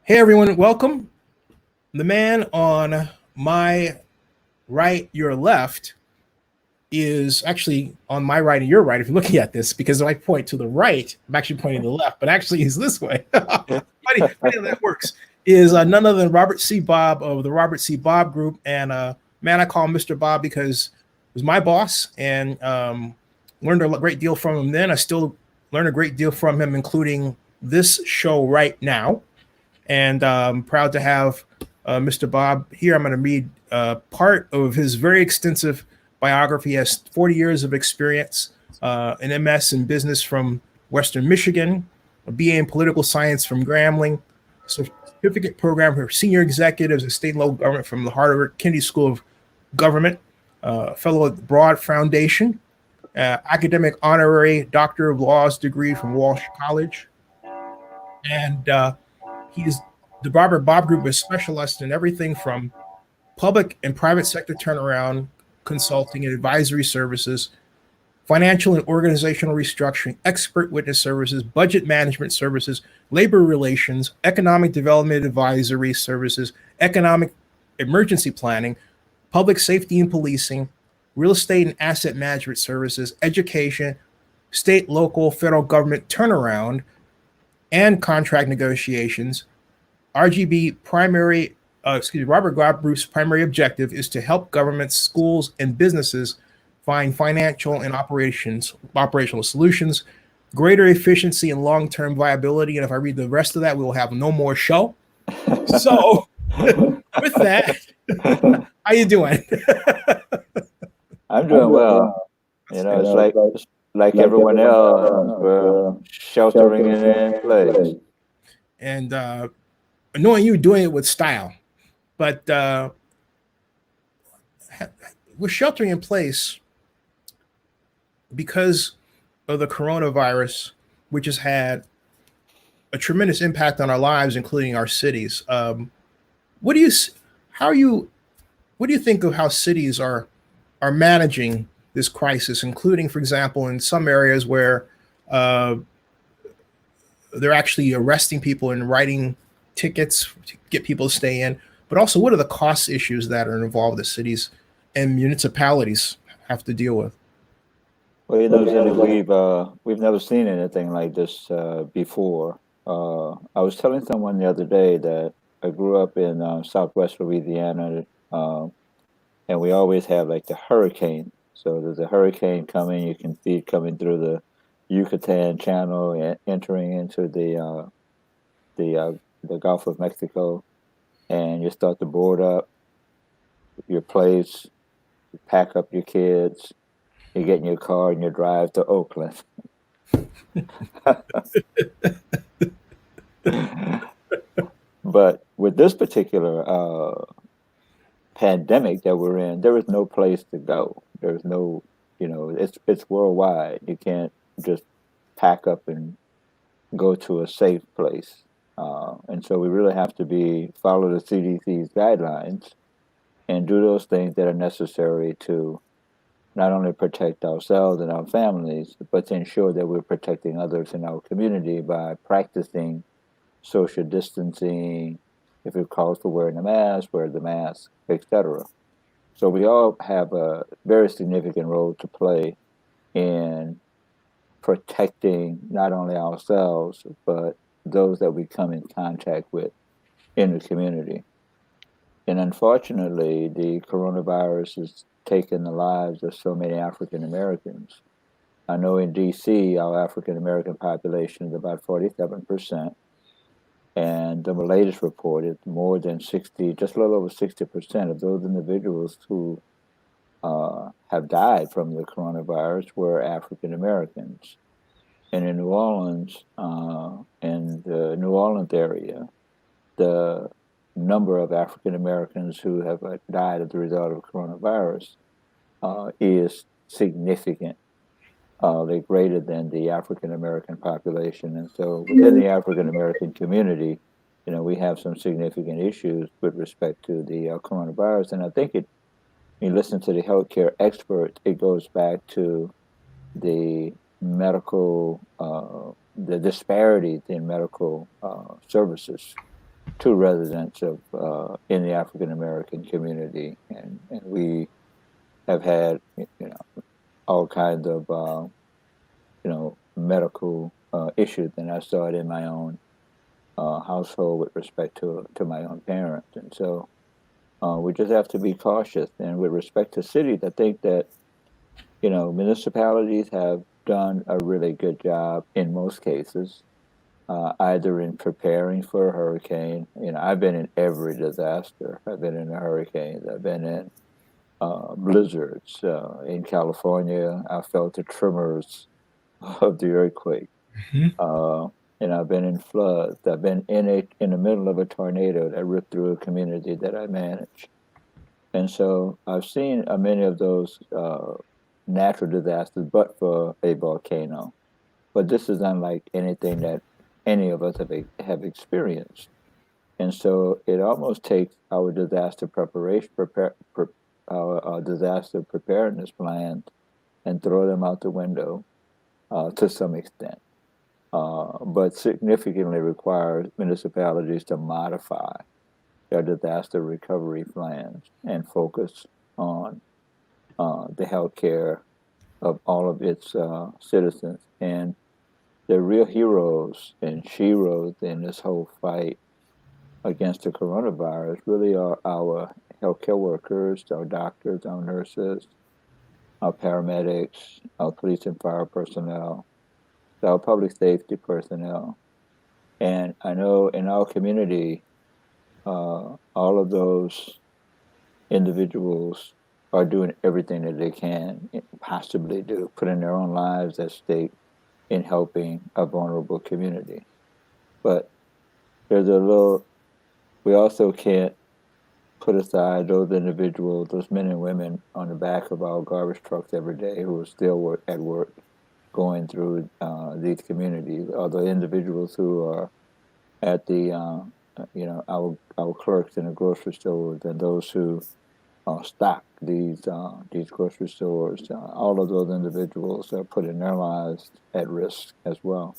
Hey everyone, welcome. The man on my right, your left, is actually on my right and your right if you're looking at this, because if I point to the right, I'm actually pointing to the left, but actually he's this way. funny how that works. Is none other than Robert C. Bobb of the Robert C. Bobb Group. And man, I call him Mr. Bobb because he was my boss and learned a great deal from him then. I still learn a great deal from him, including this show right now. And I'm proud to have Mr. Bobb here. I'm going to read part of his very extensive biography. He has 40 years of experience, an MS in business from Western Michigan, a BA in political science from Grambling, certificate program for senior executives in state and local government from the Harvard Kennedy School of Government, fellow at the Broad Foundation, academic honorary Doctor of Laws degree from Walsh College, and he's the Robert Bobb Group is specialized in everything from public and private sector turnaround consulting and advisory services, financial and organizational restructuring, expert witness services, budget management services, labor relations, economic development advisory services, economic emergency planning, public safety and policing, real estate and asset management services, education, state, local, federal government turnaround, and contract negotiations. Robert Bobb Group's primary objective is to help governments, schools, and businesses find financial and operational solutions, greater efficiency and long-term viability. And if I read the rest of that, we will have no more show. So, with that, how you doing? I'm doing well. It's like everyone else, we're sheltering in place. And knowing you doing it with style, but we're sheltering in place because of the coronavirus, which has had a tremendous impact on our lives, including our cities. What do you, how are you, what do you think of how cities are managing this crisis, including, for example, in some areas where they're actually arresting people and writing tickets to get people to stay in, but also what are the cost issues that are involved that cities and municipalities have to deal with? Well, Zilly, we've never seen anything like this before. I was telling someone the other day that I grew up in Southwest Louisiana, and we always have like the hurricane. So there's a hurricane coming. You can see it coming through the Yucatan Channel and entering into the Gulf of Mexico, and you start to board up your place, you pack up your kids, you get in your car and you drive to Oakland. But with this particular pandemic that we're in, there is no place to go. There's no, it's worldwide. You can't just pack up and go to a safe place. And so we really have to follow the CDC's guidelines and do those things that are necessary to not only protect ourselves and our families, but to ensure that we're protecting others in our community by practicing social distancing, if it calls for wearing a mask, wear the mask, etc. So we all have a very significant role to play in protecting not only ourselves, but those that we come in contact with in the community. And unfortunately, the coronavirus has taken the lives of so many African Americans. I know in DC, our African American population is about 47%. And the latest report is more than 60, just a little over 60% of those individuals who have died from the coronavirus were African Americans. And in New Orleans, in the New Orleans area, the number of African Americans who have died as a result of coronavirus is significant. They're greater than the African American population. And so within the African American community, we have some significant issues with respect to the coronavirus. And I think when you listen to the healthcare experts, it goes back to the medical, the disparities in medical services. two residents of in the African American community, and we have had all kinds of medical issues, and I saw it in my own household with respect to my own parents, and so we just have to be cautious. And with respect to cities, I think that municipalities have done a really good job in most cases, either in preparing for a hurricane. I've been in every disaster. I've been in hurricanes. I've been in blizzards. In California, I felt the tremors of the earthquake. Mhm. And I've been in floods. I've been in the middle of a tornado that ripped through a community that I managed. And so I've seen many of those natural disasters, but for a volcano. But this is unlike anything that any of us have experienced. And so it almost takes our disaster preparation, our disaster preparedness plans, and throw them out the window to some extent. But significantly requires municipalities to modify their disaster recovery plans and focus on the health care of all of its citizens. And the real heroes and sheroes in this whole fight against the coronavirus really are our healthcare workers, our doctors, our nurses, our paramedics, our police and fire personnel, our public safety personnel. And I know in our community, all of those individuals are doing everything that they can possibly do, putting their own lives at stake in helping a vulnerable community. But we also can't put aside those individuals, those men and women on the back of our garbage trucks every day who are still at work going through these communities, or the individuals who are at the our clerks in the grocery stores, and those who stock these grocery stores. All of those individuals are putting their lives at risk as well.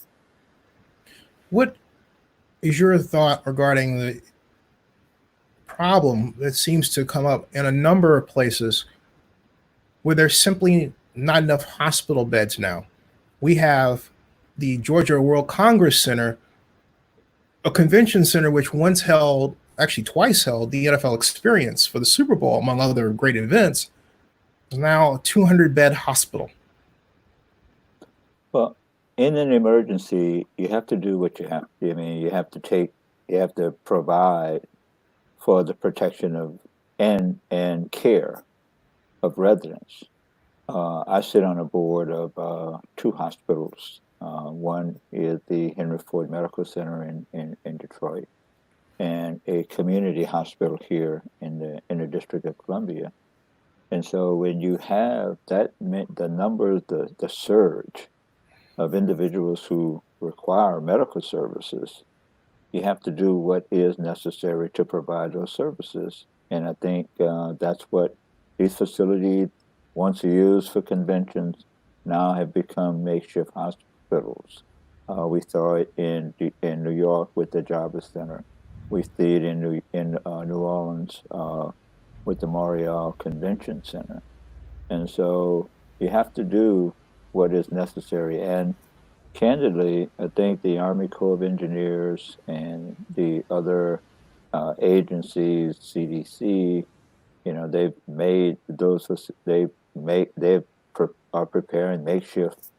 What is your thought regarding the problem that seems to come up in a number of places where there's simply not enough hospital beds now? We have the Georgia World Congress Center, a convention center which once held, actually twice held, the NFL Experience for the Super Bowl, among other great events, is now a 200-bed hospital. Well, in an emergency, you have to do what you have to. I mean, you have to provide for the protection of and care of residents. I sit on a board of two hospitals. One is the Henry Ford Medical Center in Detroit, and a community hospital here in the District of Columbia. And so when you have that, the numbers, the surge of individuals who require medical services, you have to do what is necessary to provide those services. And I think that's what these facilities, once used for conventions, now have become makeshift hospitals. We saw it in New York with the Jarvis Center. We see it in New Orleans with the Montreal Convention Center. And so you have to do what is necessary. And candidly, I think the Army Corps of Engineers and the other agencies, CDC, they've made those. Are preparing makeshift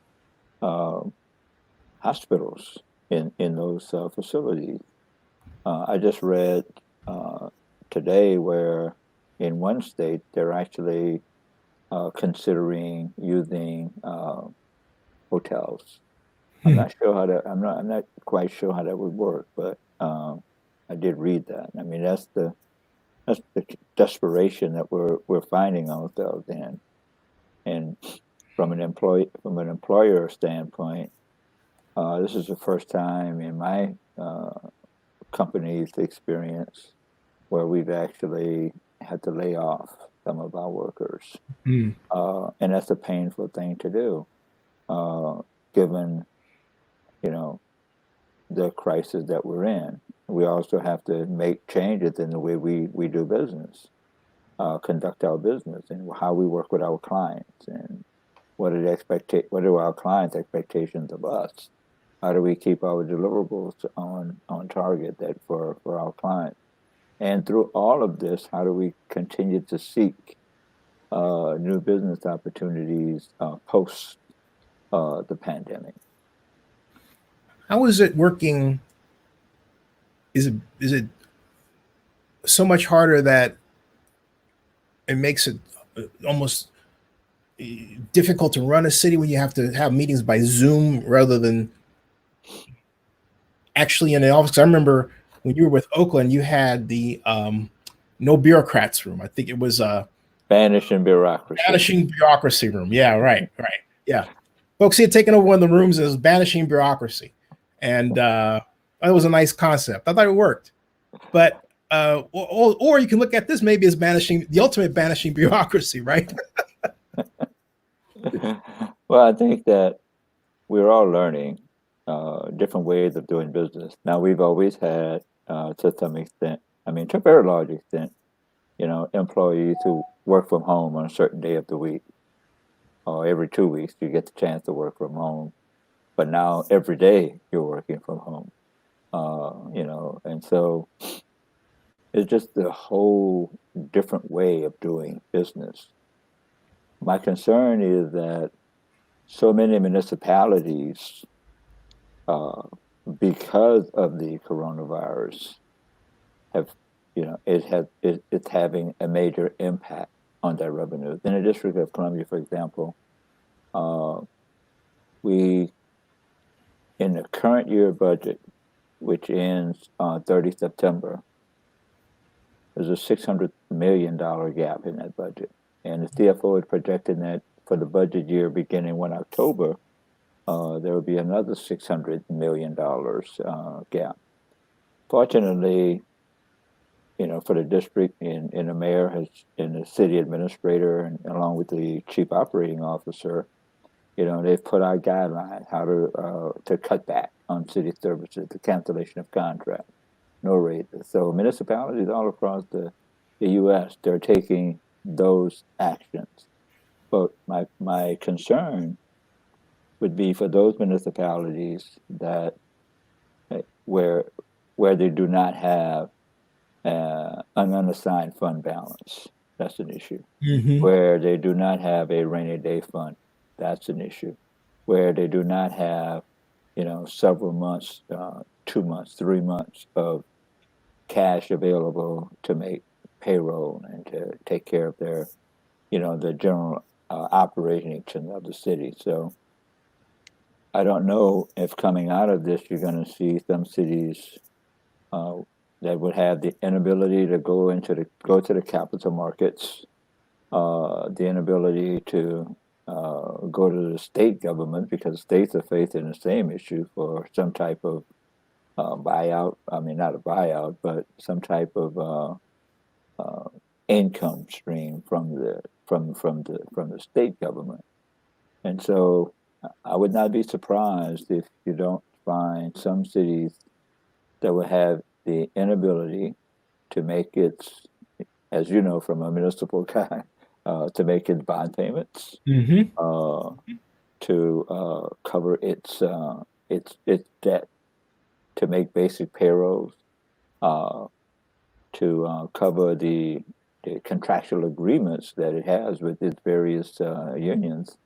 hospitals in those facilities. I just read today where in one state they're actually considering using hotels. I'm not sure how that. I'm not quite sure how that would work, but I did read that. I mean, that's the desperation that we're finding ourselves in, and from an employer standpoint, this is the first time in my company's experience where we've actually had to lay off some of our workers, and that's a painful thing to do, given the crisis that we're in. we also have to make changes in the way we do business, conduct our business, and how we work with our clients, and what are our clients' expectations of us? How do we keep our deliverables on target that for our clients? And through all of this, how do we continue to seek new business opportunities post the pandemic? How is it working? Is it so much harder that it makes it almost difficult to run a city when you have to have meetings by Zoom rather than actually in the office? I remember when you were with Oakland, you had the no bureaucrats room. I think it was Banishing bureaucracy. banishing bureaucracy room. Yeah, right. Yeah, folks had taken over one of the rooms as banishing bureaucracy, and that was a nice concept. I thought it worked, but or you can look at this maybe as banishing the ultimate banishing bureaucracy, right? Well, I think that we're all learning different ways of doing business. Now, we've always had, to some extent, I mean, to a very large extent, employees who work from home on a certain day of the week, or every 2 weeks you get the chance to work from home. But now every day you're working from home, and so it's just a whole different way of doing business. My concern is that so many municipalities, because of the coronavirus, have, it's having a major impact on their revenues. In the District of Columbia, for example, we, in the current year budget, which ends on 30 September, there's a $600 million gap in that budget. And the CFO is projecting that for the budget year beginning 1 October, there will be another $600 million gap. Fortunately, for the district, and the mayor and the city administrator, and along with the chief operating officer, they've put out guidelines how to cut back on city services, the cancellation of contracts, no raises. So municipalities all across the U.S., they're taking those actions. But my concern would be for those municipalities that where they do not have an unassigned fund balance. That's an issue. Mm-hmm. Where they do not have a rainy day fund. That's an issue. Where they do not have, several months, 2 months, 3 months of cash available to make payroll and to take care of their, the general operating expenses of the city. So I don't know if coming out of this, you're going to see some cities that would have the inability to go to the capital markets, the inability to go to the state government, because states are facing the same issue for some type of buyout. I mean, not a buyout, but some type of income stream from the state government. And so I would not be surprised if you don't find some cities that will have the inability to make its, as you know from a municipal guy, to make its bond payments, to cover its debt, to make basic payrolls, to cover the contractual agreements that it has with its various unions.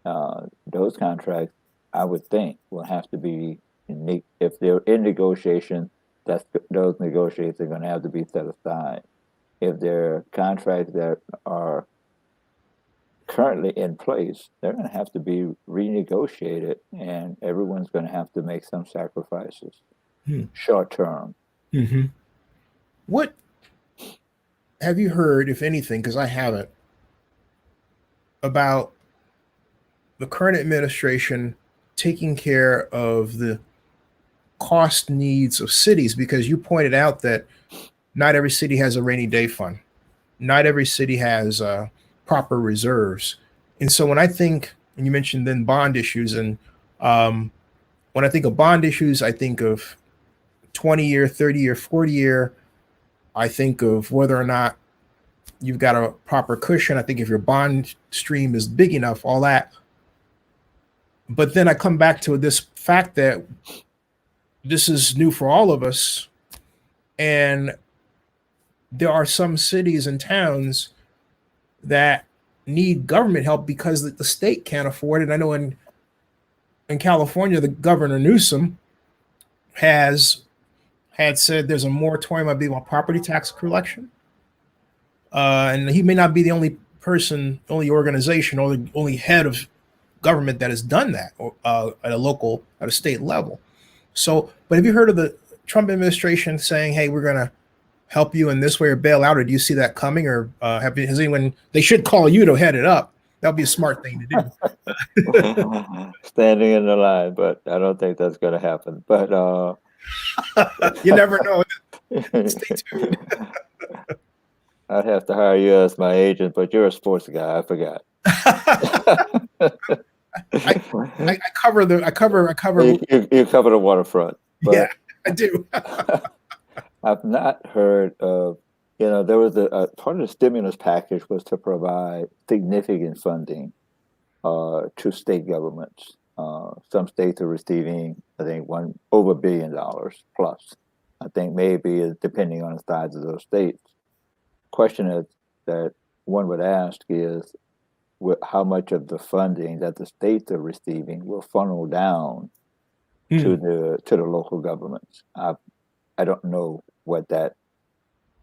Those contracts, I would think, will have to be unique. If they're in negotiation, those negotiations are going to have to be set aside. If they're contracts that are currently in place, they're going to have to be renegotiated, and everyone's going to have to make some sacrifices, short term. Mm-hmm. What have you heard, if anything, because I haven't, about the current administration taking care of the cost needs of cities? Because you pointed out that not every city has a rainy day fund. Not every city has proper reserves. And so when I think, and you mentioned then bond issues, and when I think of bond issues, I think of 20-year, 30-year, 40-year, I think of whether or not you've got a proper cushion. I think if your bond stream is big enough, all that. But then I come back to this fact that this is new for all of us. And there are some cities and towns that need government help because the state can't afford it. I know in California, the Governor Newsom had said there's a moratorium, I believe, on property tax collection. And he may not be the only person, only organization, or the only head of government that has done that at a state level. So, but have you heard of the Trump administration saying, hey, we're going to help you in this way or bail out? Or do you see that coming? Or has anyone, they should call you to head it up. That would be a smart thing to do. Standing in the line, but I don't think that's going to happen. But you never know. Stay tuned. I'd have to hire you as my agent, but you're a sports guy. I forgot. I cover the. You cover the waterfront. Yeah, I do. I've not heard of. There was a part of the stimulus package was to provide significant funding to state governments. Some states are receiving, I think, over $1 billion plus. I think maybe depending on the size of those states. Question that one would ask is how much of the funding that the states are receiving will funnel down to the local governments. I don't know what that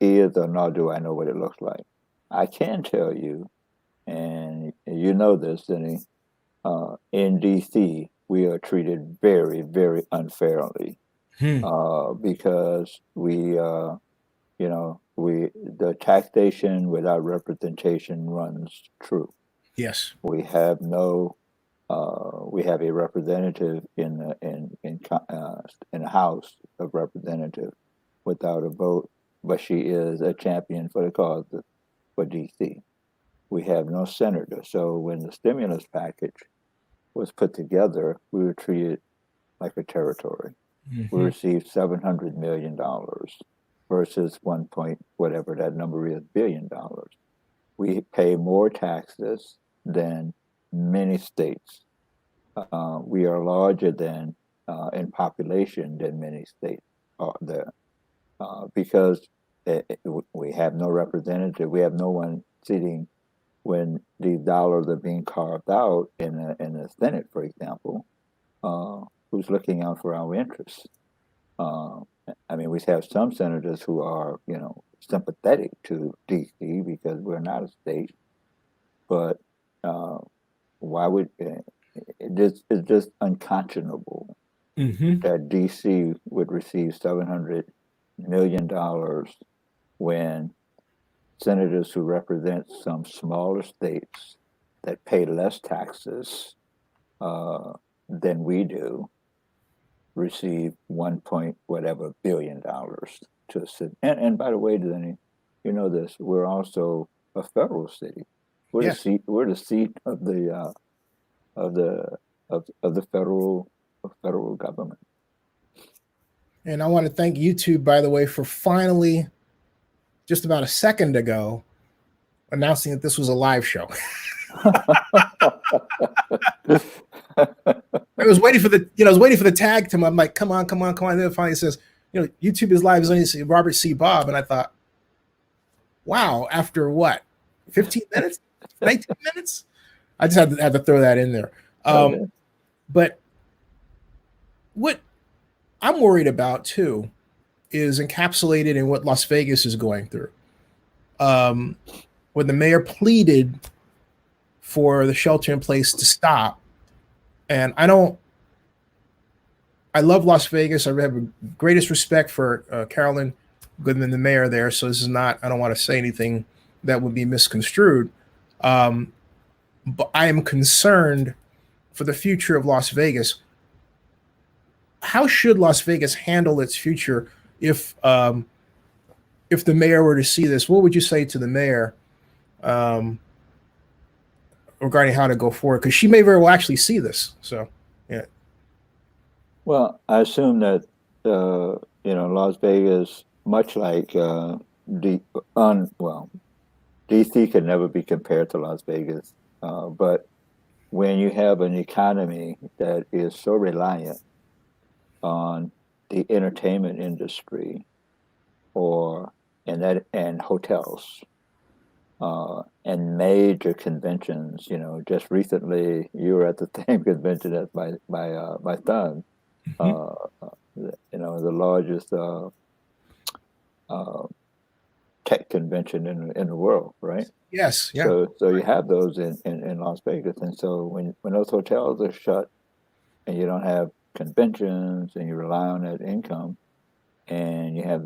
is, or nor do I know what it looks like. I can tell you, and you know this, Denny, in DC, we are treated very, very unfairly because the taxation without representation runs true. Yes, we have a representative in the House of Representatives without a vote, but she is a champion for the cause for DC. We have no senator. So when the stimulus package was put together, we were treated like a territory. Mm-hmm. We received $700 million versus whatever that number is, $1 billion. We pay more taxes than many states. We are larger in population than many states are there because we have no representative. We have no one sitting when these dollars are being carved out in the Senate, for example, who's looking out for our interests. We have some senators who are, sympathetic to DC because we're not a state, but why would it's just unconscionable that DC would receive $700 million when senators who represent some smaller states that pay less taxes than we do receive $1 billion to sit. And by the way, Denny, you know this, we're also a federal city. We're the seat. We're the seat of the federal government. And I want to thank YouTube, by the way, for finally, just about a second ago, announcing that this was a live show. I was waiting for the tag to him. I'm like, come on. And then it finally says, YouTube is live. Is only Robert C. Bobb. And I thought, wow, after what, 15 minutes? 19 minutes? I just had to throw that in there. Okay. But what I'm worried about too is encapsulated in what Las Vegas is going through. When the mayor pleaded for the shelter in place to stop. And I love Las Vegas. I have the greatest respect for Carolyn Goodman, the mayor there. So this is not, I don't want to say anything that would be misconstrued. But I am concerned for the future of Las Vegas. How should Las Vegas handle its future if the mayor were to see this? What would you say to the mayor regarding how to go forward? Because she may very well actually see this. So, yeah. Well, I assume that Las Vegas, much like D, well, DC can never be compared to Las Vegas. But when you have an economy that is so reliant on the entertainment industry or and hotels and major conventions, just recently you were at the same convention as my son, Hmm. uh, the largest uh, tech convention in the world, right? Yes, yeah. So you have those in Las Vegas, and so when those hotels are shut and you don't have conventions and you rely on that income, and you have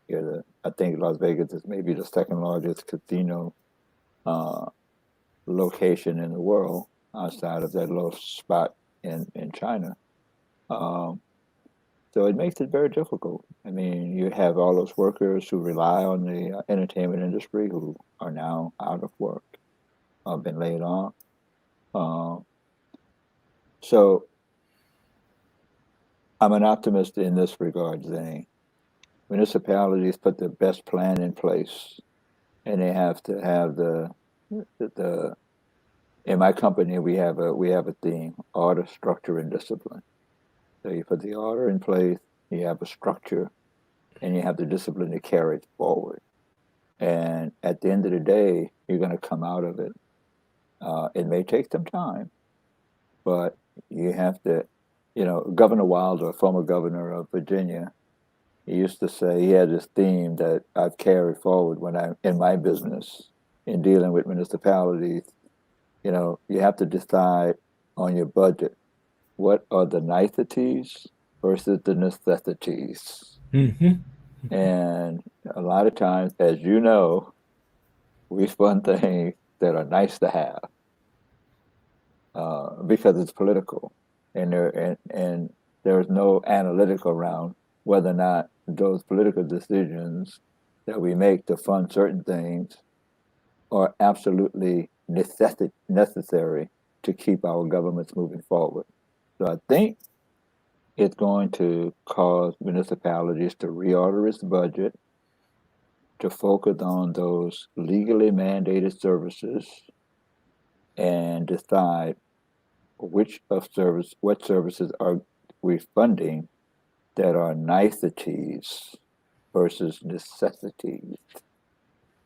you're I think Las Vegas is maybe the second largest casino uh, location in the world outside of that little spot in China. Um, so it makes it very difficult. I mean, you have all those workers who rely on the entertainment industry who are now out of work, been laid off. Uh, so I'm an optimist in this regard, Zane. Municipalities put the best plan in place, and they have to have the. In my company, we have a theme: order, structure, and discipline. So you put the order in place, you have a structure, and you have the discipline to carry it forward. And at the end of the day, you're going to come out of it. It may take some time, but you have to. Governor Wilder, former governor of Virginia, he used to say he had this theme that I've carried forward when I'm in my business in dealing with municipalities. You have to decide on your budget what are the niceties versus the necessities. Hmm. And a lot of times, as you know, we fund things that are nice to have because it's political, and there's no analytic around whether or not those political decisions that we make to fund certain things are absolutely necessary to keep our governments moving forward. So I think it's going to cause municipalities to reorder its budget to focus on those legally mandated services and decide what services are we funding that are niceties versus necessities.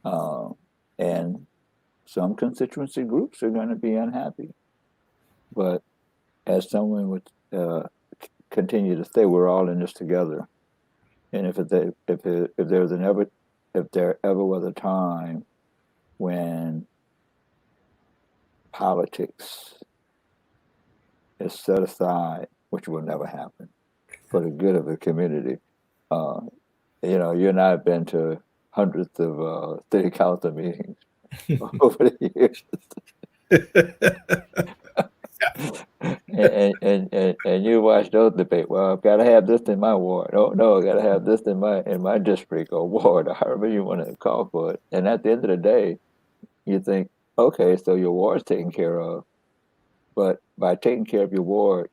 Um, and some constituency groups are going to be unhappy. But as someone would continue to say, we're all in this together. And if there ever was a time when politics is set aside, which will never happen, for the good of the community, uh, you and I have been to hundreds of city council meetings over the years. And you watch those debate. Well, I've got to have this in my ward. Oh no, I got to have this in my district or ward, or however you want to call for it. And at the end of the day, you think, okay, so your ward's taken care of, but by taking care of your ward,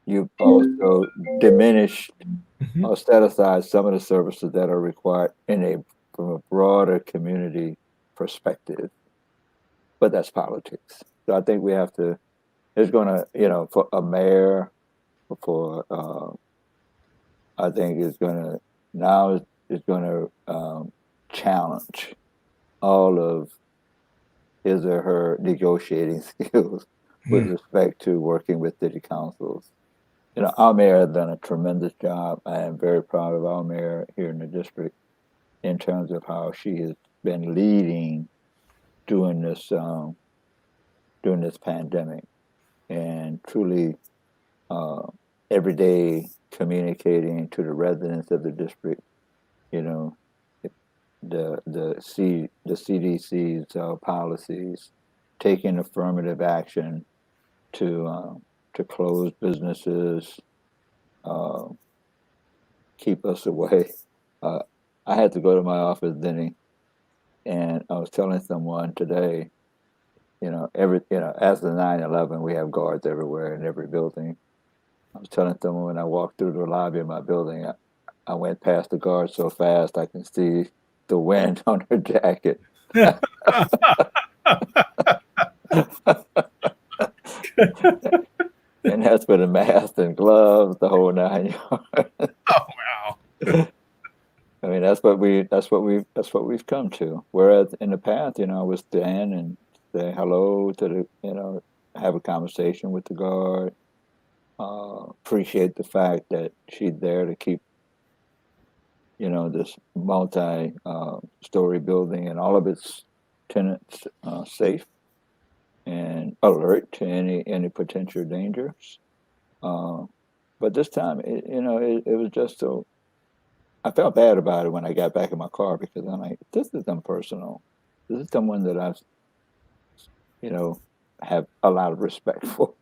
you've also diminished Hmm. or set aside some of the services that are required from a broader community perspective. But that's politics. So I think we have to. It's going to, for a mayor, for I think it's going to now it's going to challenge all of his or her negotiating skills with respect to working with city councils. Our mayor has done a tremendous job. I am very proud of our mayor here in the district in terms of how she has been leading during this pandemic and truly uh, every day communicating to the residents of the district. You know, the CDC's policies, taking affirmative action to close businesses, uh, keep us away. Uh, I had to go to my office, Denny, and I was telling someone today, as the 9/11, we have guards everywhere in every building. I was telling someone when I walked through the lobby of my building, I went past the guard so fast I can see the wind on her jacket. And that's with a mask and gloves, the whole 9 yards. Oh wow. I mean, that's what we've come to. Whereas in the past, I would stand and say hello to have a conversation with the guard. Appreciate the fact that she's there to keep, this multi-story building and all of its tenants safe and alert to any potential dangers. But this time, it was just so. I felt bad about it when I got back in my car because I'm like, this is impersonal. This is someone that you know, have a lot of respect for.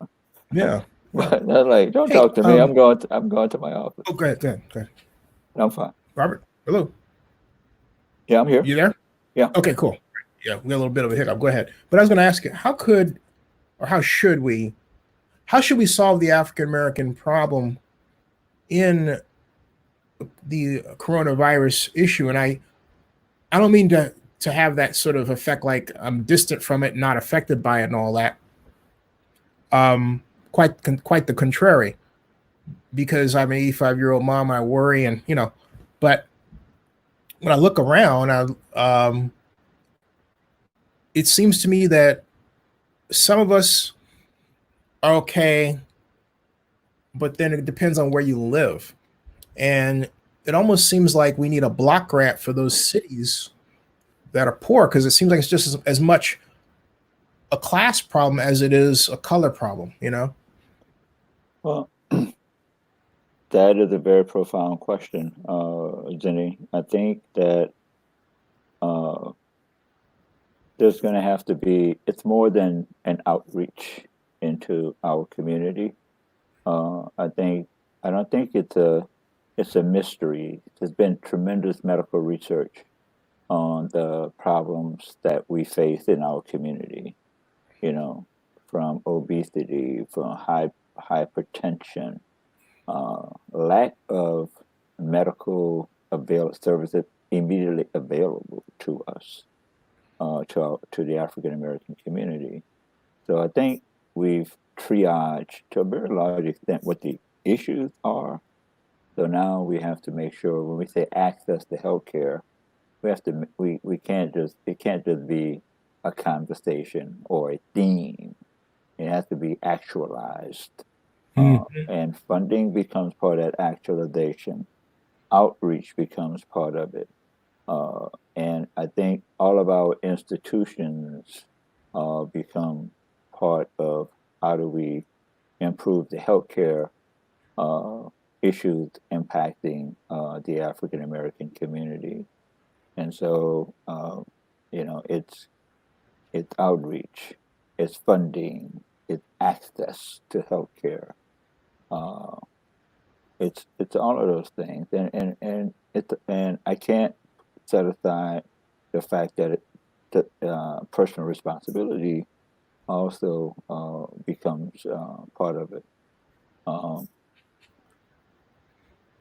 Yeah. But they're like, don't talk to me. I'm going to my office. Oh, go ahead. I'm fine. Robert, hello. Yeah, I'm here. You there? Yeah. Okay, cool. Yeah, we got a little bit of a hiccup. Go ahead. But I was going to ask you, how should we solve the African American problem in the coronavirus issue? And I don't mean to have that sort of effect like I'm distant from it, not affected by it, and all that. Quite the contrary, because I'm an 85-year-old mom. I worry, and but when I look around, it seems to me that some of us are okay, but then it depends on where you live. And it almost seems like we need a block grant for those cities that are poor, because it seems like it's just as much a class problem as it is a color problem, Well, that is a very profound question, Jenny. I think that there's going to have to be, it's more than an outreach into our community. I don't think it's a mystery. There's been tremendous medical research on the problems that we face in our community, from obesity, from hypertension, lack of medical services immediately available to us, to the African American community. So I think we've triaged to a very large extent what the issues are. So now we have to make sure when we say access to healthcare, we can't just, it can't just be a conversation or a theme. It has to be actualized. And funding becomes part of that actualization. Outreach becomes part of it. And I think all of our institutions become part of how do we improve the healthcare issues impacting the African American community. And so, it's outreach, it's funding, it's access to healthcare. It's all of those things, and I can't set aside the fact that personal responsibility also becomes part of it.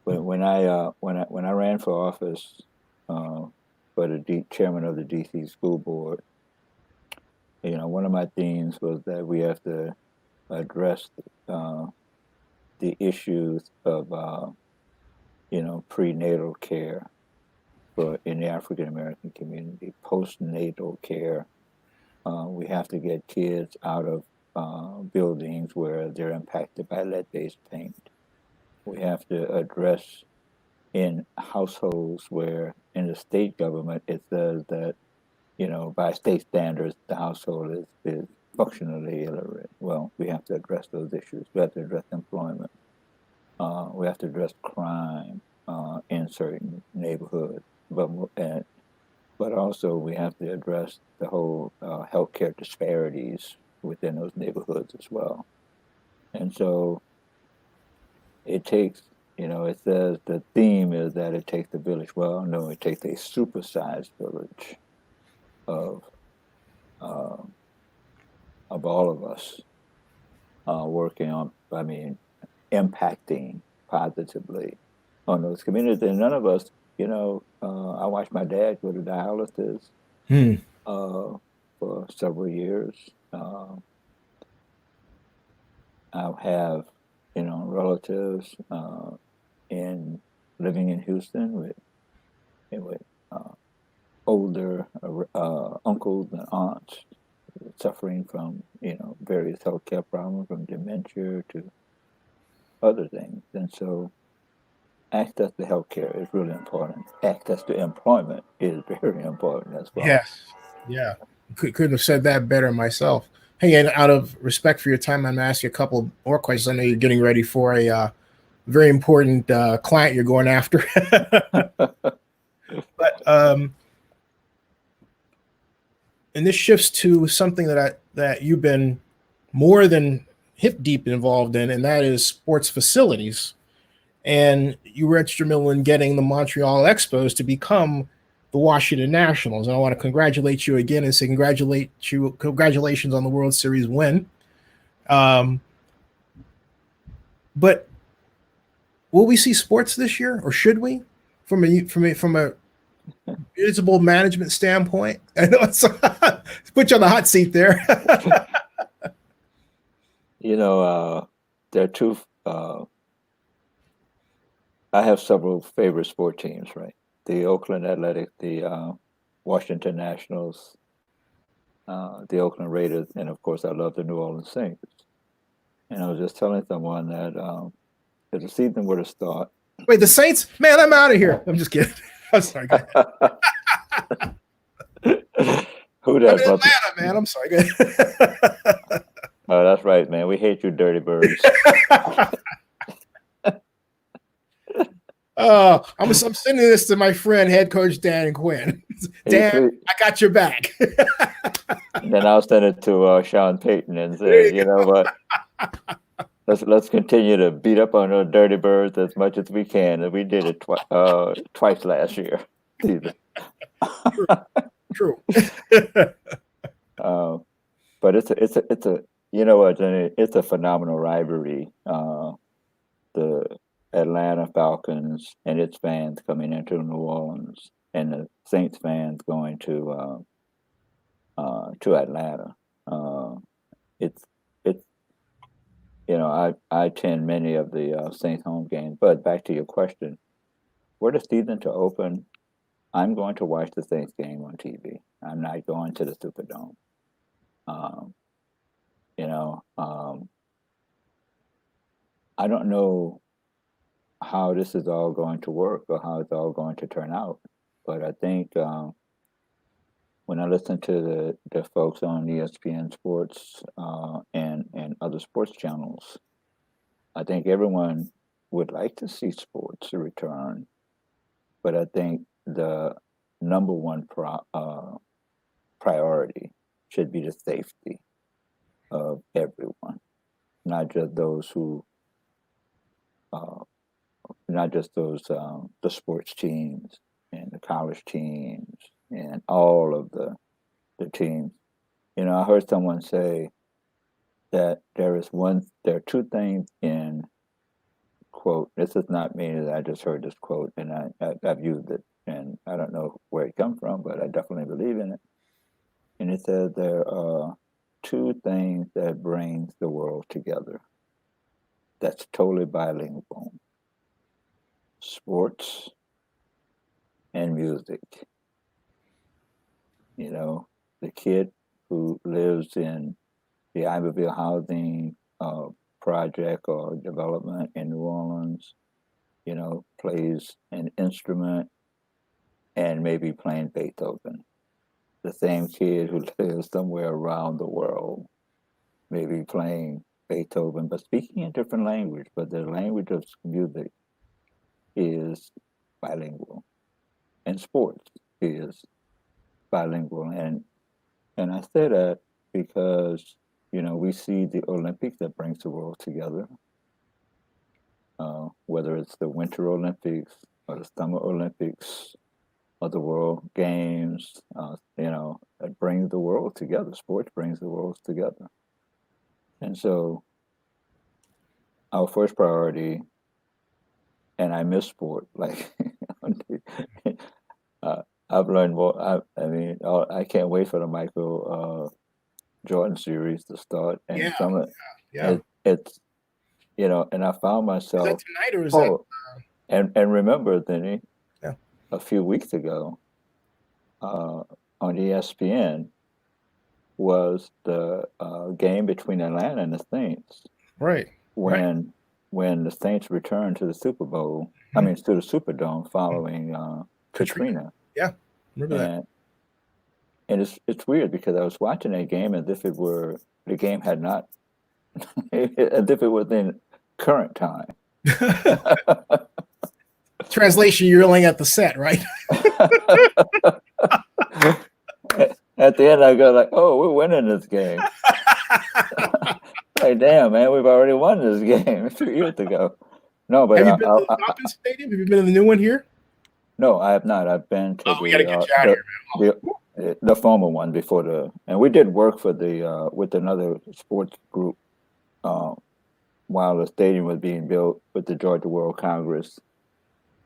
When I ran for office for the chairman of the DC school board, one of my themes was that we have to address the issues of prenatal care in the African American community, postnatal care. We have to get kids out of buildings where they're impacted by lead-based paint. We have to address in households where in the state government it says that, by state standards, the household is functionally illiterate. Well, we have to address those issues. We have to address employment. We have to address crime in certain neighborhoods. But also we have to address the whole healthcare disparities within those neighborhoods as well. And so it takes, it says the theme is that it takes a village. Well, no, it takes a supersized village of all of us working on. I mean, impacting positively on those communities. And none of us, I watched my dad go to dialysis Hmm. for several years. I have, relatives in living in Houston with uh, older uncles and aunts suffering from, various healthcare problems, from dementia to other things. And so access to healthcare is really important. Access to employment is very important as well. Yes. Yeah. Couldn't have said that better myself. Hey, and out of respect for your time, I'm going to ask you a couple more questions. I know you're getting ready for a very important client you're going after. But and this shifts to something that you've been more than hip deep involved in, and that is sports facilities. And you were instrumental in getting the Montreal Expos to become the Washington Nationals. And I want to congratulate you again and say congratulations on the World Series win. Um, but will we see sports this year, or should we, from a municipal management standpoint? I know it's put you on the hot seat there. There are two. I have several favorite sport teams, right? The Oakland Athletic, the Washington Nationals, the Oakland Raiders, and of course, I love the New Orleans Saints. And I was just telling someone that if the season were to start, Wait, the Saints? Man, I'm out of here. I'm just kidding. I'm sorry. Go ahead. who I'm does? in Atlanta, man. I'm sorry. Go ahead. Oh, that's right, man. We hate you, dirty birds. I'm sending this to my friend, head coach Dan Quinn. Dan, I got your back. Then I'll send it to Sean Payton and There say, you what? Let's continue to beat up on those dirty birds as much as we can. And we did it twice last year. True. But it's a you know what, Jenny? It's a phenomenal rivalry. The Atlanta Falcons and its fans coming into New Orleans, and the Saints fans going to Atlanta. It's it's I attend many of the Saints home games. But back to your question, were the season to open, I'm going to watch the Saints game on TV. I'm not going to the Superdome. Um, I don't know how this is all going to work or how it's all going to turn out, but I think when I listen to the folks on ESPN Sports and other sports channels, I think everyone would like to see sports return, but I think the number one priority should be the safety of everyone, not just those who, not just those the sports teams and the college teams and all of the teams. I heard someone say that there are two things in quote. This is not me. I just heard this quote, and I've used it, and I don't know where it comes from, but I definitely believe in it. And it says there are two things that brings the world together. That's totally bilingual: sports and music. The kid who lives in the Iberville housing project or development in New Orleans, plays an instrument and maybe playing Beethoven. The same kid who lives somewhere around the world, maybe playing Beethoven, but speaking a different language, but the language of music is bilingual, and sports is bilingual. And I say that because, we see the Olympics that brings the world together, whether it's the Winter Olympics or the Summer Olympics or the World Games, it brings the world together. Sports brings the world together. And so our first priority, and I miss sport. Like, I've learned more. I mean, I can't wait for the Michael Jordan series to start, and Yeah, some of yeah. it's and I found Is that myself, tonight or is that? oh, and remember, Denny, Yeah. a few weeks ago, on ESPN was the game between Atlanta and the Saints Right. Right. when the Saints returned to the Super Bowl. I Mhm. mean, to the Superdome following Katrina. Katrina, Yeah. Remember that. and it's weird because I was watching that game as if it were the game had not, as if it was in current time. Translation, you're yelling at the set, right? At the end, I go like, "Oh, we're winning this game." Like, damn, man, we've already won this game a few years ago. No, but Have you been to the Falcons Stadium? Have you been to the new one here? no, I have not. I've been to Oh, we got to get you out of here, man. the former one before and we did work for the with another sports group while the stadium was being built with the Georgia World Congress.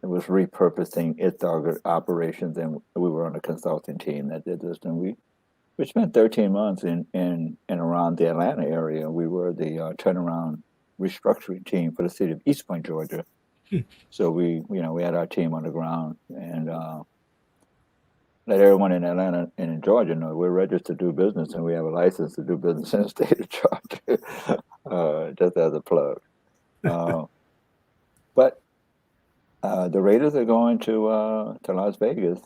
It was repurposing its operations, and we were on a consulting team that did this. And we spent 13 months in and around the Atlanta area. We were the turnaround restructuring team for the city of East Point, Georgia. So we had our team on the ground and let everyone in Atlanta and in Georgia know we're registered to do business and we have a license to do business in the state of Georgia. Just as a plug. But the Raiders are going to Las Vegas.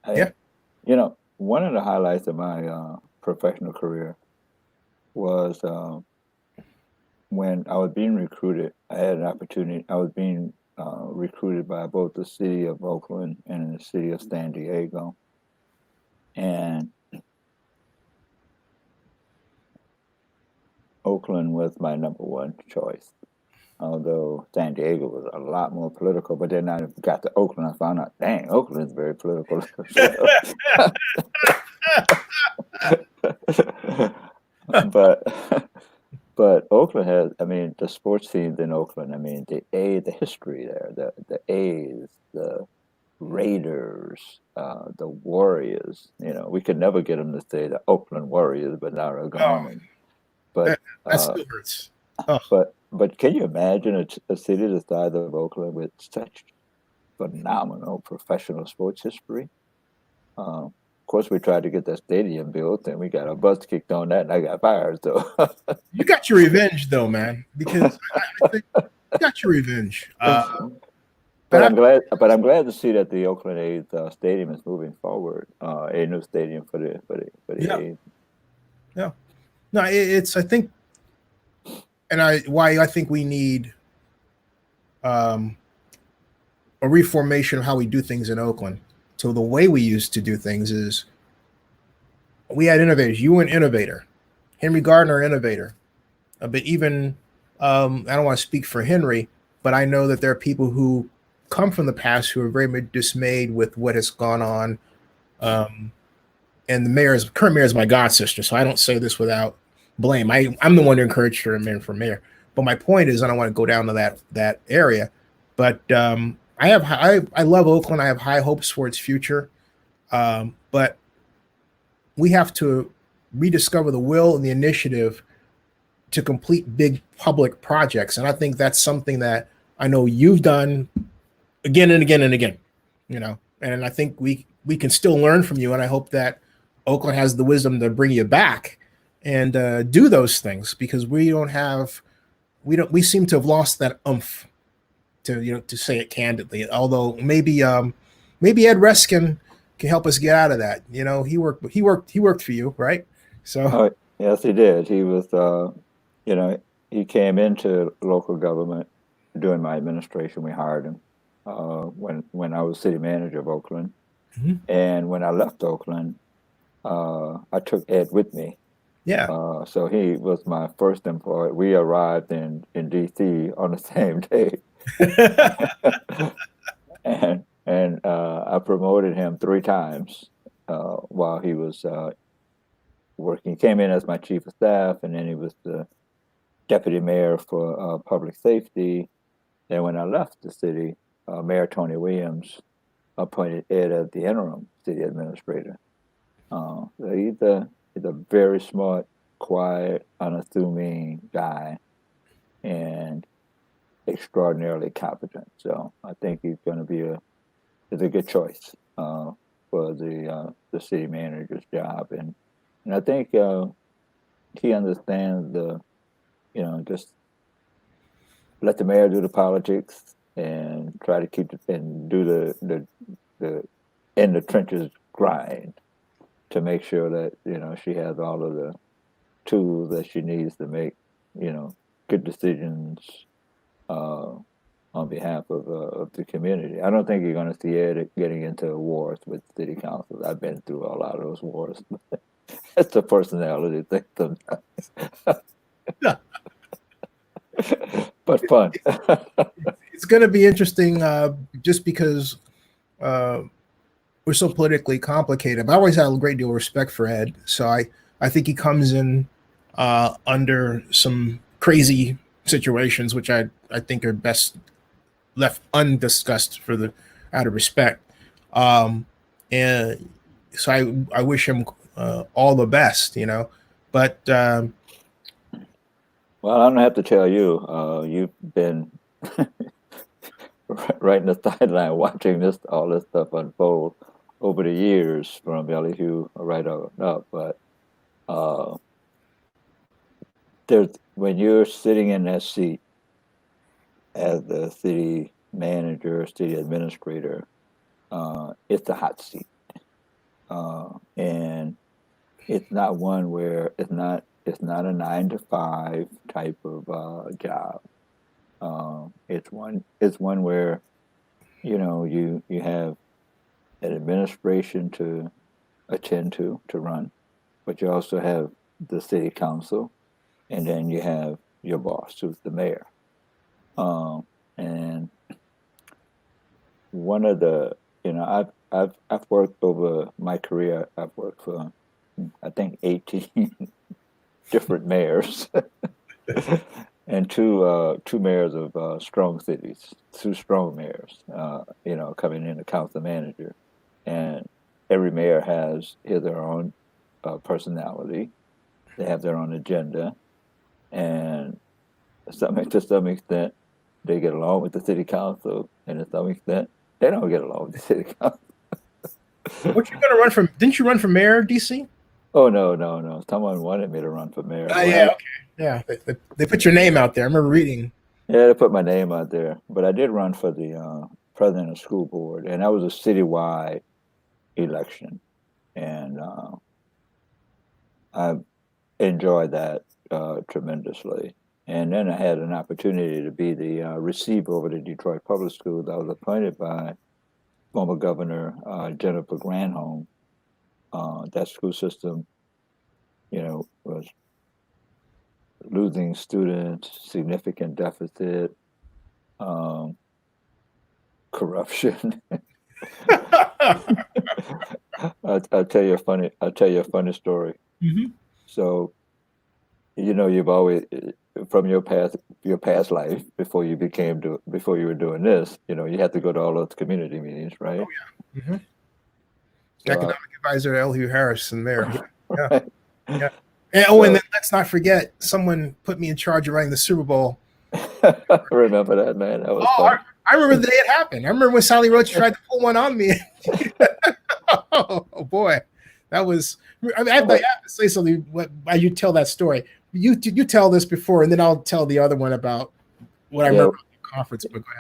Yeah. One of the highlights of my professional career was when I was being recruited. I had an opportunity. I was being recruited by both the city of Oakland and the city of San Diego. And Oakland was my number one choice. Although San Diego was a lot more political, but then I got to Oakland, I found out, dang, Oakland is very political. but Oakland has, I mean, the sports scenes in Oakland. I mean, the history there, the A's, the Raiders, the Warriors. We could never get them to say the Oakland Warriors, but now they're gone. But that still hurts. Oh. But can you imagine a city the size of Oakland with such phenomenal professional sports history? Of course, we tried to get that stadium built, and we got our butts kicked on that, and I got fired. So you got your revenge, though, man, because I think you got your revenge. But I'm glad. But I'm glad to see that the Oakland A's stadium is moving forward. A new stadium for the A's. Yeah. No, it's I think, and why I think we need a reformation of how we do things in Oakland. So the way we used to do things is we had innovators. You were an innovator, Henry Gardner, innovator. But even I don't want to speak for Henry, but I know that there are people who come from the past who are very dismayed with what has gone on. And the current mayor is my god sister, so I don't say this without blame. I'm the one who encouraged her to run for mayor. But my point is, I don't want to go down to that area. But I love Oakland. I have high hopes for its future. But we have to rediscover the will and the initiative to complete big public projects. And I think that's something that I know you've done again and again and again, and I think we can still learn from you. And I hope that Oakland has the wisdom to bring you back and do those things, because we seem to have lost that oomph to say it candidly. Although maybe Ed Reskin can help us get out of that. He worked for you, right? So yes, he did. He was, he came into local government during my administration. We hired him when I was city manager of Oakland, and when I left Oakland, I took Ed with me. Yeah. So he was my first employee. We arrived in D.C. on the same day. and I promoted him 3 times while he was working. He came in as my chief of staff, and then he was the deputy mayor for public safety. Then when I left the city, Mayor Tony Williams appointed Ed as the interim city administrator. So he's a very smart, quiet, unassuming guy, and extraordinarily competent. So I think he's going to be a good choice for the city manager's job, and I think he understands just let the mayor do the politics and try to keep and do the in the trenches grind to make sure that she has all of the tools that she needs to make good decisions on behalf of the community. I don't think you're going to see Ed getting into wars with city councils. I've been through a lot of those wars. It's a personality thing sometimes. But fun. It's going to be interesting just because we're so politically complicated. But I always had a great deal of respect for Ed. So I think he comes in under some crazy situations, which I think are best left undiscussed out of respect. And so I wish him all the best, but well, I don't have to tell you, you've been right in the sideline watching all this stuff unfold over the years from LSU right on up. But when you're sitting in that seat as the city manager, city administrator, it's a hot seat, and it's not one where it's not a 9-to-5 type of job. It's one where you have an administration to attend to run, but you also have the city council, and then you have your boss, who's the mayor. And one of the I've worked over my career. I've worked for I think 18 different mayors. And two mayors of strong cities, two strong mayors, coming in the council manager. And every mayor has their own personality. They have their own agenda. And to some extent, they get along with the city council. And to some extent, they don't get along with the city council. What you going to run from? Didn't you run for mayor, DC? Oh, no. Someone wanted me to run for mayor. Yeah, okay. Yeah, they put your name out there. I remember reading. Yeah, they put my name out there. But I did run for the president of the school board, and that was a citywide election. And I enjoyed that tremendously. And then I had an opportunity to be the receiver over the Detroit Public Schools. I was appointed by former Governor Jennifer Granholm. That school system, was losing students, significant deficit, corruption. I'll tell you a funny story. Mm-hmm. So, you've always from your past life before you were doing this, you had to go to all those community meetings, right? Oh yeah. Mm-hmm. So, economic advisor to L. Hugh Harrison there. Yeah. Right. Yeah. And then let's not forget, someone put me in charge of running the Super Bowl. I remember that, man. That was fun. I remember the day it happened. I remember when Sally Roach tried to pull one on me. Oh boy, that was. I have to say something. Why you tell that story? You tell this before, and then I'll tell the other one about what I remember at the conference. But go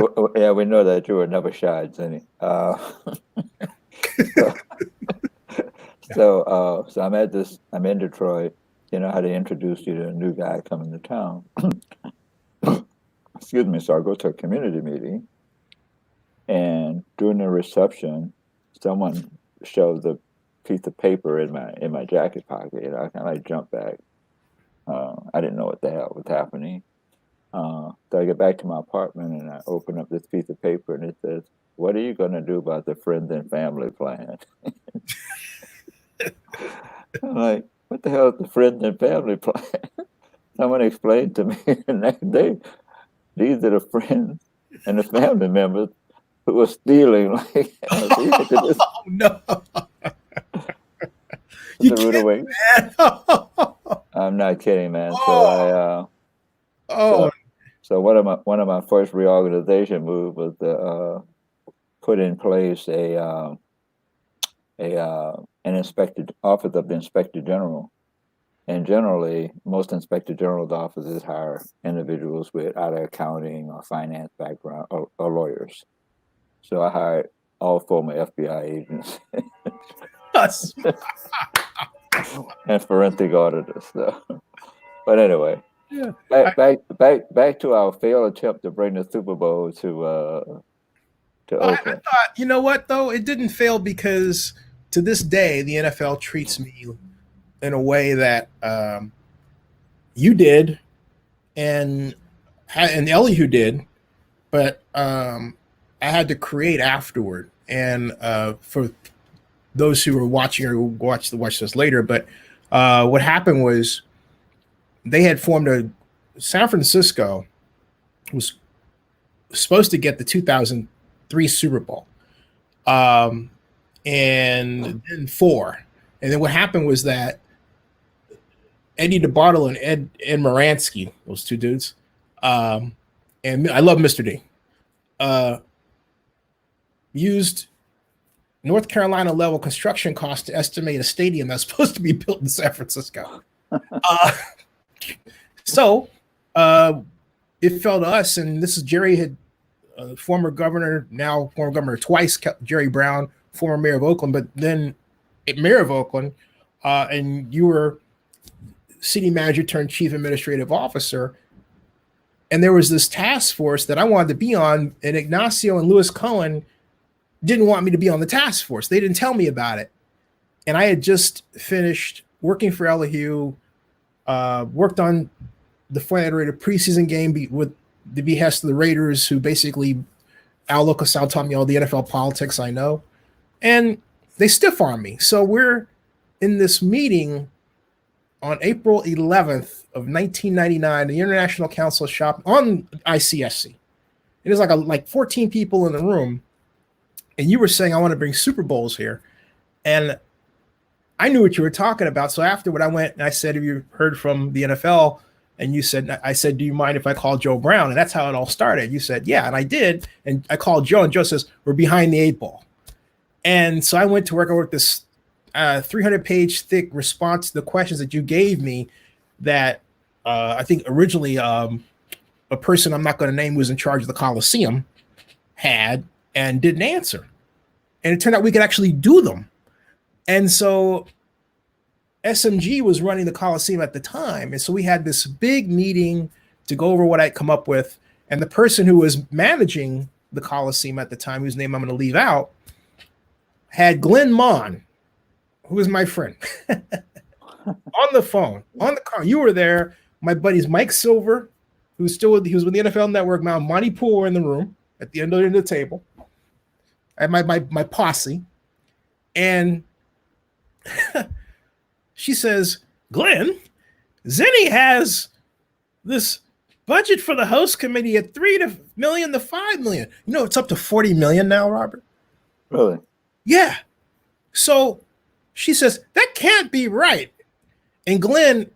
ahead. Yeah, we know that you were never shy, Zenny. So I'm in Detroit. You know how they introduce you to a new guy coming to town. Excuse me. So I go to a community meeting, and during the reception, someone shoves a piece of paper in my jacket pocket. I kind of jump back. I didn't know what the hell was happening. So I get back to my apartment and I open up this piece of paper, and it says, "What are you going to do about the friends and family plan?" I'm like, what the hell is the friends and family plan? Someone explained to me the next day, these are the friends and the family members who were stealing. Like, so you had to just Oh no, put you the root can't, away. man. I'm not kidding, man. So Oh, so oh, so one of my first reorganization moves was to put in place an inspector office of the inspector general. And generally, most inspector general's offices hire individuals with either accounting or finance background or lawyers. So I hired all former FBI agents us. and forensic auditors. So, but anyway, Yeah. back to our failed attempt to bring the Super Bowl to I Oakland. thought, you know what though, it didn't fail because to this day the NFL treats me in a way that you did and Elihu did, but I had to create afterward. And for those who were watching or watch this later, but what happened was they had formed a San Francisco was supposed to get the 2003 Super Bowl, and then four. And then what happened was that Eddie DeBartle and Ed Moransky, those two dudes, and I love Mr. D, uh, used North Carolina level construction costs to estimate a stadium that's supposed to be built in San Francisco. Uh, so it fell to us, and this is Jerry had former governor, now former governor twice, Jerry Brown, former mayor of Oakland, but then mayor of Oakland, and you were city manager turned chief administrative officer. And there was this task force that I wanted to be on, and Ignacio and Louis Cohen didn't want me to be on the task force. They didn't tell me about it. And I had just finished working for Elihu, worked on the Federated preseason game with the behest of the Raiders, who basically Al Locasal taught me all the NFL politics I know. And they stiff arm me. So we're in this meeting on April 11th of 1999, the International Council shop on ICSC. It is like 14 people in the room. And you were saying, I want to bring Super Bowls here. And I knew what you were talking about. So afterward, I went and I said, have you heard from the NFL? And you said, I said, do you mind if I call Joe Brown? And that's how it all started. You said, yeah. And I did. And I called Joe, and Joe says, we're behind the 8 ball. And so I went to work. I worked this 300-page thick response to the questions that you gave me that I think originally a person I'm not going to name who was in charge of the Coliseum had and didn't answer. And it turned out we could actually do them. And so SMG was running the Coliseum at the time. And so we had this big meeting to go over what I'd come up with. And the person who was managing the Coliseum at the time, whose name I'm going to leave out, had Glenn Mon, who is my friend, on the phone, on the car. You were there. My buddies Mike Silver, he was with the NFL Network now. Monty Poole were in the room at the end of the table. I had my posse. And she says, Glenn, Zenny has this budget for the host committee at $3 million to $5 million. You know, it's up to $40 million now, Robert. Really? Yeah. So she says, that can't be right. And Glenn,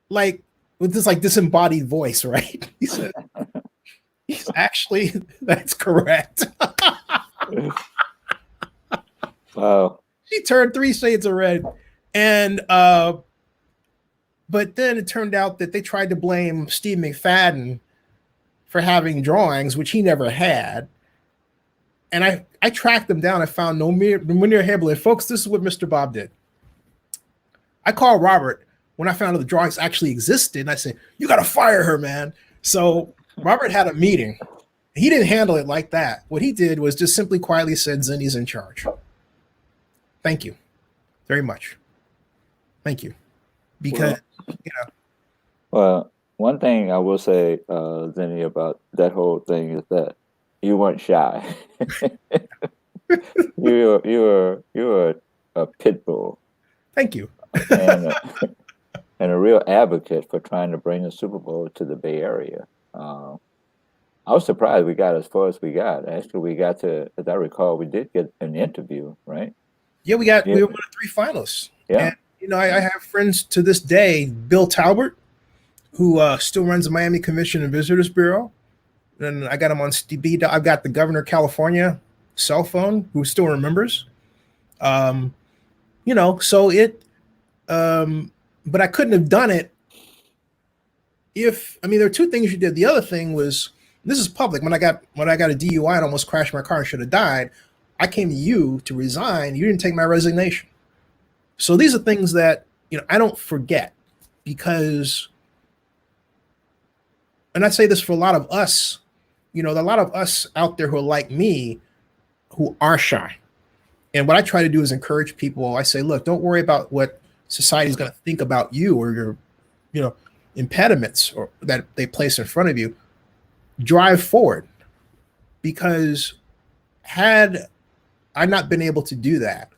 like, with this like disembodied voice, right? He said, he's actually, that's correct. Wow. She turned 3 shades of red. And but then it turned out that they tried to blame Steve McFadden for having drawings, which he never had. And I tracked them down. I found no Munir Hebel. And folks, this is what Mr. Bobb did. I called Robert when I found out the drawings actually existed. And I said, you got to fire her, man. So Robert had a meeting. He didn't handle it like that. What he did was just simply quietly said, Zenny's in charge. Thank you very much. Thank you. Because, Well, one thing I will say, Zenny, about that whole thing is that you weren't shy. you were a pit bull. Thank you. And and a real advocate for trying to bring the Super Bowl to the Bay Area. I was surprised we got as far as we got. Actually, we got to, as I recall, we did get an interview, right? Yeah, we were one of 3 finalists. Yeah. And I have friends to this day, Bill Talbert, who still runs the Miami Convention and Visitors Bureau. And I got him on Steve. I've got the governor of California cell phone, who still remembers. So it, but I couldn't have done it there are 2 things you did. The other thing was, this is public. When I got a DUI and almost crashed my car and should have died, I came to you to resign. You didn't take my resignation. So these are things that, I don't forget, because, and I say this for a lot of us, a lot of us out there who are like me, who are shy. And what I try to do is encourage people. I say, look, don't worry about what society is going to think about you or your, impediments or that they place in front of you. Drive forward, because had I not been able to do that,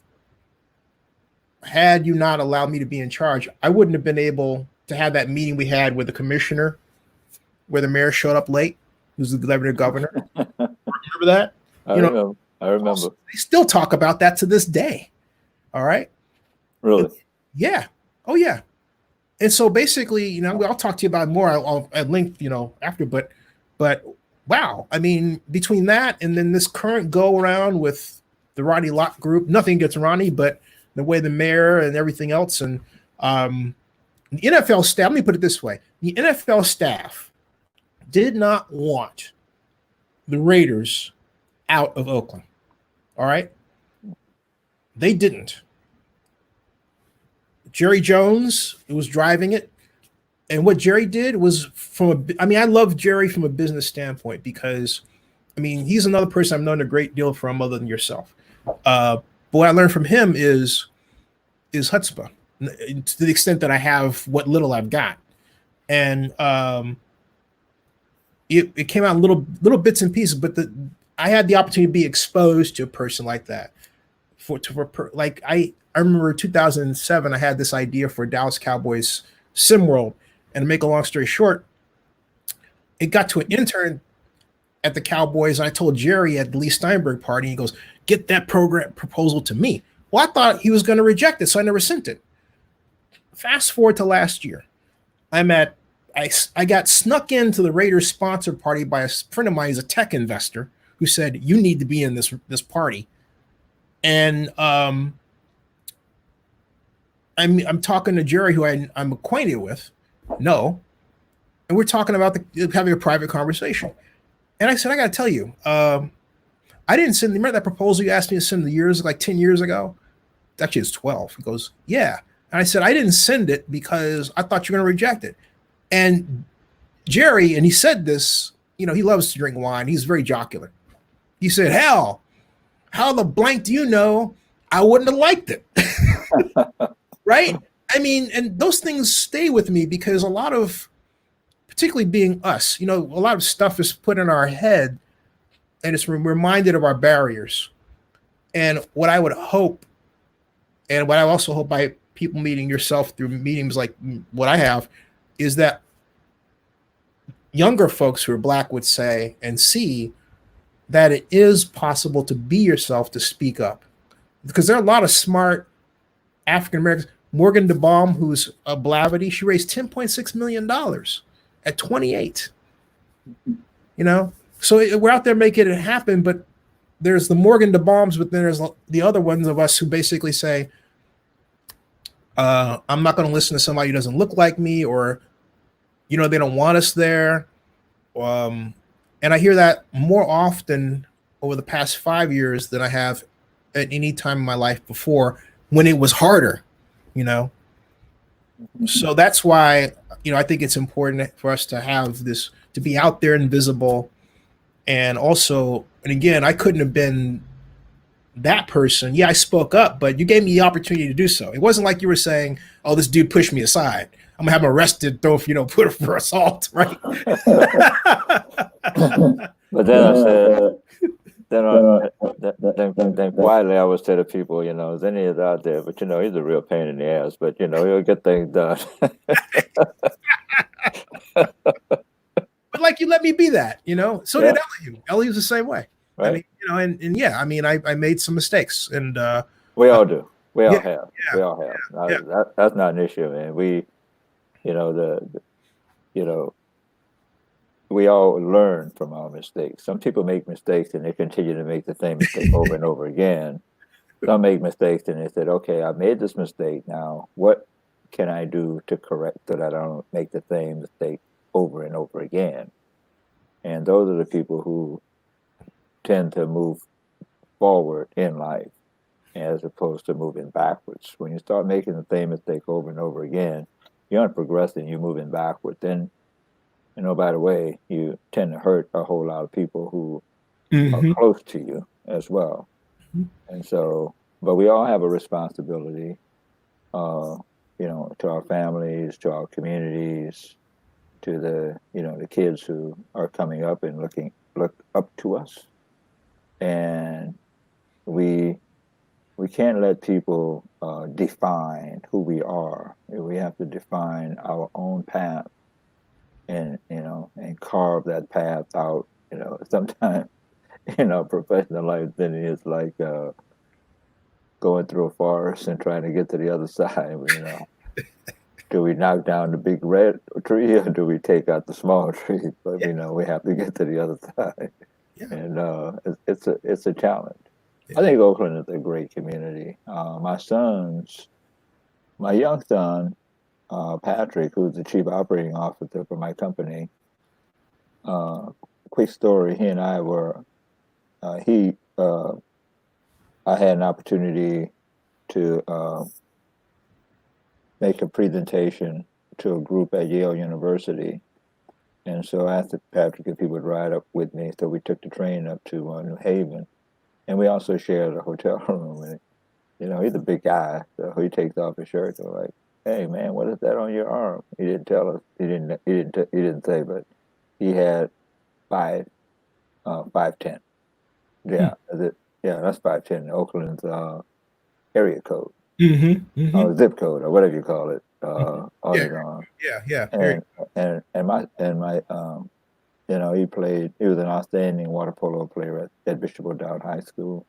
had you not allowed me to be in charge, I wouldn't have been able to have that meeting we had with the commissioner, where the mayor showed up late, who's the governor. Remember that? I remember. They still talk about that to this day. All right. Really? Yeah. Oh yeah. And so basically, I'll talk to you about more. I'll at length, after, but wow. I mean, between that and then this current go around with the Ronnie Lott group, nothing against Ronnie, but the way the mayor and everything else, and the NFL staff, let me put it this way. The NFL staff did not want the Raiders out of Oakland. All right. They didn't. Jerry Jones was driving it. And what Jerry did was I love Jerry from a business standpoint, because, he's another person I've known a great deal from other than yourself. But what I learned from him is chutzpah, to the extent that I have what little I've got. And it came out in little bits and pieces, but I had the opportunity to be exposed to a person like that. I remember 2007, I had this idea for Dallas Cowboys Sim World, and to make a long story short, it got to an intern at the Cowboys. And I told Jerry at the Lee Steinberg party, he goes, "Get that program proposal to me." Well, I thought he was going to reject it, so I never sent it. Fast forward to last year, I got snuck into the Raiders sponsor party by a friend of mine who's a tech investor, who said, "You need to be in this party." And I'm talking to Jerry, who I'm acquainted with, and we're talking about having a private conversation. And I said, I got to tell you, I didn't send. Remember that proposal you asked me to send 10 years ago? Actually, it's 12. He goes, yeah. And I said, I didn't send it because I thought you were going to reject it. And Jerry, and he said this, he loves to drink wine. He's very jocular. He said, hell, how the blank do you know I wouldn't have liked it? Right? And those things stay with me, because a lot of, particularly being us, a lot of stuff is put in our head, and it's reminded of our barriers. And what I would hope, and what I also hope by people meeting yourself through meetings like what I have, is that younger folks who are Black would say and see that it is possible to be yourself, to speak up. Because there are a lot of smart African Americans. Morgan DeBaum, who's a Blavity, she raised $10.6 million at 28. So we're out there making it happen, but there's the Morgan DeBaums, but then there's the other ones of us who basically say, I'm not going to listen to somebody who doesn't look like me, or, they don't want us there. And I hear that more often over the past 5 years than I have at any time in my life before, when it was harder, So that's why, I think it's important for us to have this, to be out there and visible. And also, and again, I couldn't have been that person. Yeah, I spoke up, but you gave me the opportunity to do so. It wasn't like you were saying, "Oh, this dude pushed me aside. I'm gonna have him arrested, put for assault," right? But then I said, then quietly I would say to people, is any of that out there? But he's a real pain in the ass. But he'll get things done. But like you let me be that, So Yeah. did Ellie. Ellie was the same way. I Right. mean, and yeah, I mean, I made some mistakes, and We all do. We all yeah, have. yeah, We all have. yeah. That's not an issue, man. You know, you know, we all learn from our mistakes. Some people make mistakes and they continue to make the same mistake over and over again. Some make mistakes and they said, okay, I made this mistake. Now, what can I do to correct so that I don't make the same mistake over and over again? And those are the people who tend to move forward in life as opposed to moving backwards. When you start making the same mistake over and over again, you aren't progressing, you're moving backward. Then, by the way, you tend to hurt a whole lot of people who are Mm-hmm. close to you as well. And so, but we all have a responsibility, to our families, to our communities, to the kids who are coming up and look up to us. And we can't let people define who we are. We have to define our own path, and carve that path out. Sometimes in our professional life, then it's like going through a forest and trying to get to the other side. Do we knock down the big red tree or do we take out the small tree? But Yeah. we have to get to the other side, Yeah. and it's a challenge. Yeah. I think Oakland is a great community. My young son, Patrick, who's the chief operating officer for my company. Quick story: he and I were he I had an opportunity to make a presentation to a group at Yale University. And so I asked Patrick if he would ride up with me. So we took the train up to New Haven. And we also shared a hotel room. And, he's a big guy. So he takes off his shirt. So like, hey, man, what is that on your arm? He didn't tell us. He didn't say, but he had 5'10". Yeah. Yeah, that's 5'10". Oakland's area code. Mm-hmm. Mm-hmm. Zip code or whatever you call it, Mm-hmm. on Yeah. his arm. Yeah. And my he was an outstanding water polo player at Bishop O'Dowd High School.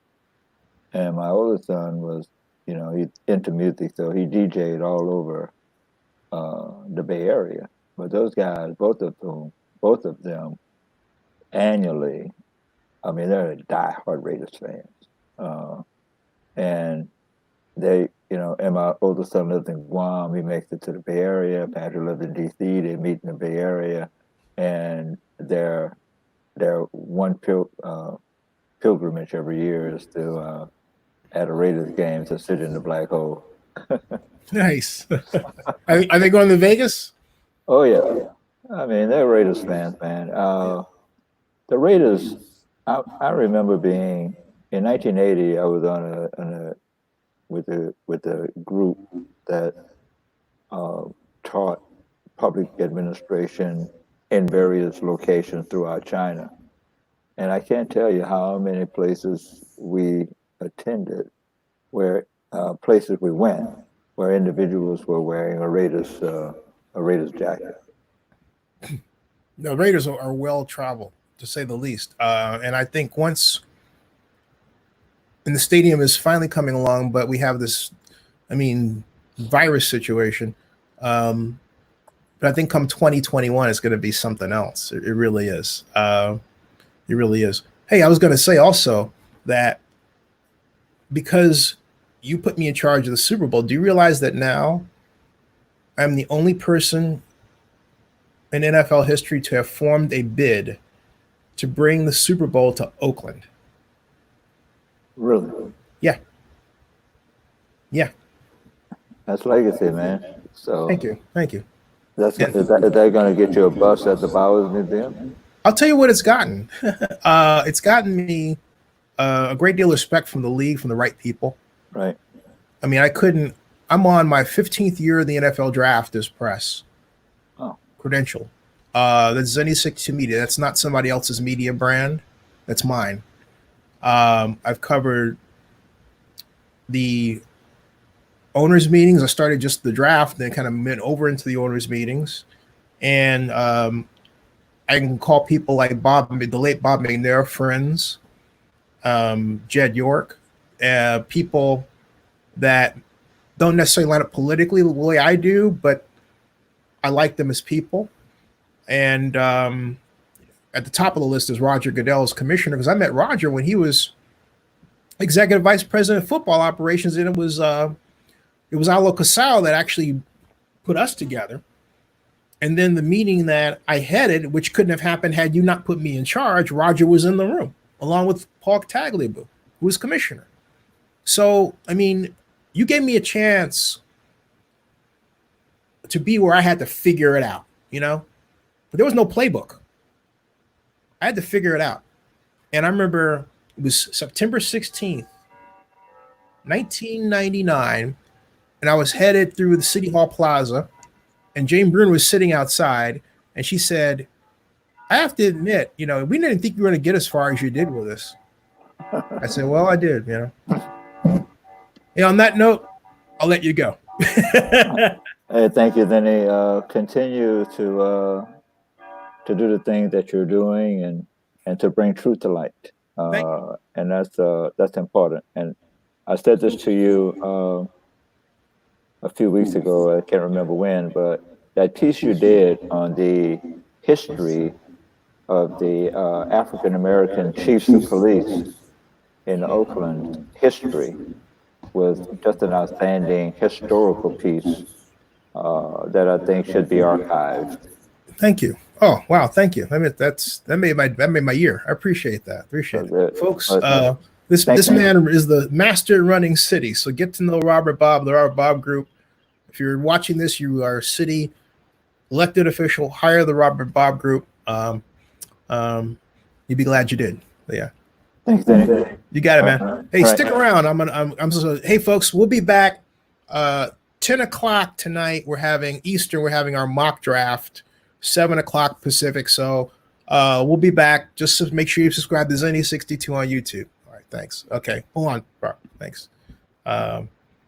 And my oldest son was, he's into music, so he DJ'd all over the Bay Area. But those guys, both of them annually, I mean, they're diehard Raiders fans. And they, and my oldest son lives in Guam. He makes it to the Bay Area. Patrick lives in D.C. They meet in the Bay Area, and their one pilgrimage every year is to at a Raiders game to sit in the black hole. Nice. Are they going to Vegas? Oh yeah, I mean they're Raiders fans, man. The Raiders. I remember being in 1980. I was on a with a group that taught public administration in various locations throughout China. And I can't tell you how many places we attended, where places we went, where individuals were wearing a Raiders jacket. The Raiders are well traveled, to say the least. And I think once, and the stadium is finally coming along, but we have this, virus situation. But I think come 2021, it's going to be something else. It really is. It really is. Hey, I was going to say also that because you put me in charge of the Super Bowl, do you realize that now I'm the only person in NFL history to have formed a bid to bring the Super Bowl to Oakland? Really? Yeah. Yeah. That's legacy, man. So Thank you. is that going to get you a bus at the Bowers Museum? I'll tell you what it's gotten. It's gotten me a great deal of respect from the league, from the right people. Right. I mean, I'm on my 15th year of the NFL draft as press credential. That's Zenny 62 Media. That's not somebody else's media brand. That's mine. I've covered the owners meetings. I started just the draft, then kind of went over into the owners meetings, and I can call people like Bob, the late Bob McNair, friends, Jed York, people that don't necessarily line up politically the way I do, but I like them as people. And at the top of the list is Roger Goodell as commissioner, because I met Roger when he was executive vice president of football operations, and it was Alo CAO that actually put us together. And then the meeting that I headed, which couldn't have happened had you not put me in charge, Roger was in the room along with Paul Tagliabue, who was commissioner. So, I mean, you gave me a chance to be where I had to figure it out, you know, but there was no playbook. I had to figure it out. And I remember it was September 16th, 1999, and I was headed through the City Hall Plaza, and Jane Bruin was sitting outside, and she said, I have to admit, you know, we didn't think you were going to get as far as you did with us. I said, well, I did, you know. And on that note, I'll let you go. Hey, thank you, Vinny. Continue to do the things that you're doing and to bring truth to light. And that's important. And I said this to you a few weeks ago. I can't remember when, but that piece you did on the history of the African American chiefs of police in Oakland history was just an outstanding historical piece that I think should be archived. Thank you. Oh wow, thank you. I mean, that made my year. I appreciate that. Appreciate it, folks. This man is the master running city. So get to know Robert Bobb, the Robert Bobb Group. If you're watching this, you are a city elected official. Hire the Robert Bobb Group. You'd be glad you did. But yeah. Thanks, Danny. You got it, man. Hey, stick around. Hey, folks, we'll be back 10 o'clock tonight. We're having Eastern. We're having our mock draft, 7 o'clock Pacific. So we'll be back. Just make sure you subscribe to Zenny62 on YouTube. All right, thanks. Okay, hold on, bro. Thanks.